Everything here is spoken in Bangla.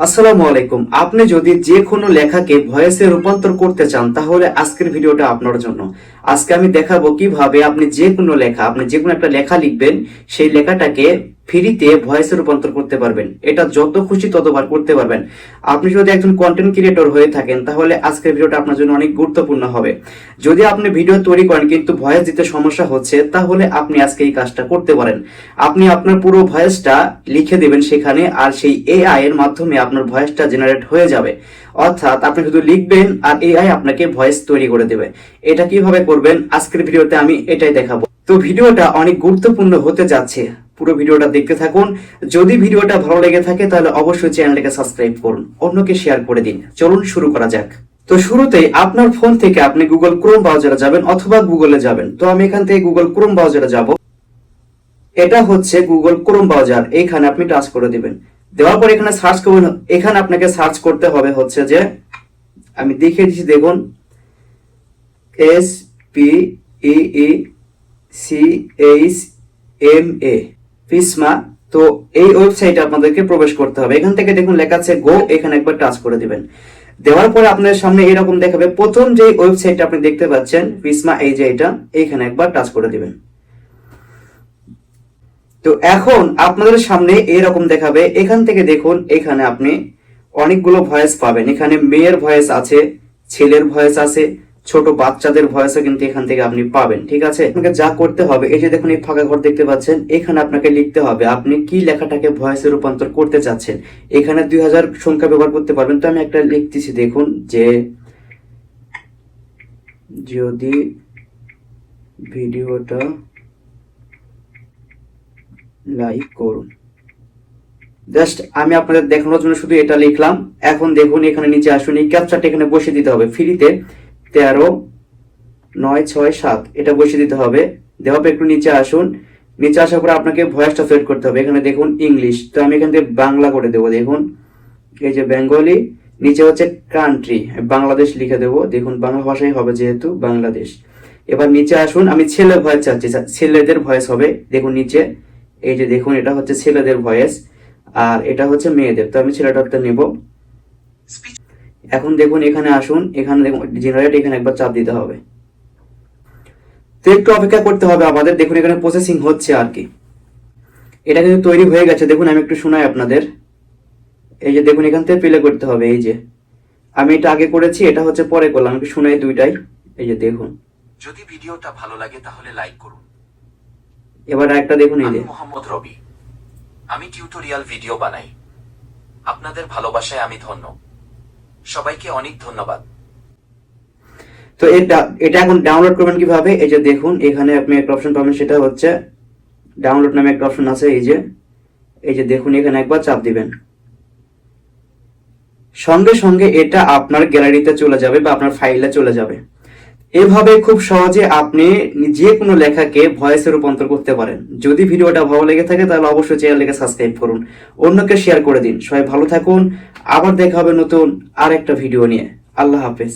আসসালামু আলাইকুম। আপনি যদি যে কোনো লেখাকে ভয়েসে রূপান্তর করতে চান তাহলে আজকের ভিডিওটা আপনার জন্য। আজকে আমি দেখাবো কিভাবে আপনি যে কোনো লেখা, আপনি যে কোনো একটা লেখা লিখবেন, সেই লেখাটাকে ফ্রিতে ভয়েসে রূপান্তর করতে পারবেন। এটা যত খুশি ততবার করতে পারবেন। আপনি যদি একজন কন্টেন্ট ক্রিয়েটর হয়ে থাকেন তাহলে আজকের ভিডিওটা আপনার জন্য অনেক গুরুত্বপূর্ণ হবে। যদি আপনি ভিডিও তৈরি করেন কিন্তু ভয়েস দিতে সমস্যা হচ্ছে, তাহলে আপনি আজকে এই কাজটা করতে পারেন। আপনি আপনার পুরো ভয়েসটা লিখে দেবেন সেখানে, আর সেই এআই এর মাধ্যমে আপনার ভয়েসটা জেনারেট হয়ে যাবে। অর্থাৎ আপনি শুধু লিখবেন আর এআই আপনাকে ভয়েস তৈরি করে দেবে। এটা কিভাবে করবেন আজকের ভিডিওতে আমি এটাই দেখাবো। তো ভিডিওটা অনেক গুরুত্বপূর্ণ হতে যাচ্ছে, পুরো ভিডিওটা দেখতে থাকুন। যদি ভিডিওটা ভালো লেগে থাকে তাহলে অবশ্যই চ্যানেলটাকে সাবস্ক্রাইব করুন, অন্যকে শেয়ার করে দিন। চলুন শুরু করা যাক। তো শুরুতেই আপনার ফোন থেকে আপনি গুগল ক্রোম ব্রাউজারে যাবেন অথবা গুগলে যাবেন। তো আমি এখান থেকে গুগল ক্রোম ব্রাউজারে যাব। এটা হচ্ছে গুগল ক্রোম ব্রাউজার, এইখানে আপনি টাচ করে দিবেন। দেওয়ার পর এখানে সার্চ করবেন। এখানে আপনাকে সার্চ করতে হবে হচ্ছে যে, আমি দেখিয়ে দিচ্ছি, দেখুন, SPEECHMA, ফিসমা। তো এই ওয়েবসাইটে আপনাদেরকে প্রবেশ করতে হবে। এখান থেকে দেখুন লেখা আছে গো, এখানে একবার টাচ করে দিবেন। দেওয়ার পরে আপনার সামনে এরকম দেখাবে। প্রথম যে ওয়েবসাইটটা আপনি দেখতে পাচ্ছেন ফিসমা, এই যে এটা, এইখানে একবার টাচ করে দিবেন। তো এখন আপনাদের সামনে এরকম দেখাবে। এখান থেকে দেখুন, এখানে আপনি অনেকগুলো ভয়েস পাবেন। এখানে মেয়ের ভয়েস আছে, ছেলের ভয়েস আছে, ছোট বাচ্চাদের ভয়েসও কিন্তু এখান থেকে আপনি পাবেন। ঠিক আছে, আপনাকে যা করতে হবে, এই যে দেখুন এই ফাঁকা ঘর দেখতে পাচ্ছেন, এখানে আপনাকে লিখতে হবে আপনি কি লেখাটাকে ভয়েসে রূপান্তর করতে চাচ্ছেন। এখানে 2000 সংখ্যা ব্যবহার করতে পারবেন। তো আমি একটা লিখতেছি, দেখুন, যে যদি ভিডিওটা লাইক করুন। জাস্ট আমি আপনাদের দেখানোর জন্য শুধু এটা লিখলাম। এখন দেখুন এখানে নিচে আসুন, এই ক্যাপচারটা এখানে বসিয়ে দিতে হবে ফ্রিতে। 13967 এটা বসিয়ে দিতে হবে। দেওয়ার পর একটু নিচে আসুন। নিচে আসার পর আপনাকে ভয়েসটা সেট করতে হবে। এখানে দেখুন ইংলিশ, তো আমি এখান থেকে বাংলা করে দেবো। দেখুন এই যে বেঙ্গলি, নিচে হচ্ছে কান্ট্রি, বাংলাদেশ লিখে দেবো। দেখুন বাংলা ভাষাই হবে যেহেতু বাংলাদেশ। এবার নিচে আসুন, আমি ছেলে ভয়েস চাচ্ছি, ছেলেদের ভয়েস হবে। দেখুন নিচে, এই যে দেখুন এটা হচ্ছে ছেলেদের ভয়েস আর এটা হচ্ছে মেয়েদের। তো আমি ছেলেটাতে নেব। এখন দেখুন এখানে আসুন, এখানে দেখুন জেনারেট, এখানে একবার চাপ দিতে হবে। তো একটু অপেক্ষা করতে হবে আমাদের। দেখুন এখানে প্রসেসিং হচ্ছে আর কি। এটা কিন্তু তৈরি হয়ে গেছে। দেখুন আমি একটু শোনাই আপনাদের। এই যে দেখুন এখান থেকে প্লে করতে হবে। এই যে আমি এটা আগে করেছি, এটা হচ্ছে পরে করলাম। একটু শোনাই দুইটাই। এই যে দেখুন, যদি ভিডিওটা ভালো লাগে তাহলে লাইক করুন। এবার একটা দেখুন, এই যে মোহাম্মদ রবি, আমি টিউটোরিয়াল ভিডিও বানাই। আপনাদের ভালোবাসায় আমি ধন্য। সবাইকে অনেক ধন্যবাদ। তো এটা এখন ডাউনলোড করবেন কিভাবে? এই যে দেখুন এখানে আপনি একটা অপশন পাবেন, সেটা হচ্ছে ডাউনলোড নামে একটা অপশন আছে। এই যে দেখুন এখানে একবার চাপ দিবেন, সঙ্গে সঙ্গে এটা আপনার গ্যালারিতে চলে যাবে বা আপনার ফাইলে চলে যাবে। এভাবে খুব সহজে আপনি যে কোনো লেখাকে ভয়েসে রূপান্তর করতে পারেন। যদি ভিডিওটা ভালো লেগে থাকে তাহলে অবশ্যই চ্যানেলটাকে সাবস্ক্রাইব করুন, অন্যকে শেয়ার করে দিন। সবাই ভালো থাকুন, আবার দেখা হবে নতুন আর একটা ভিডিও নিয়ে। আল্লাহ হাফেজ।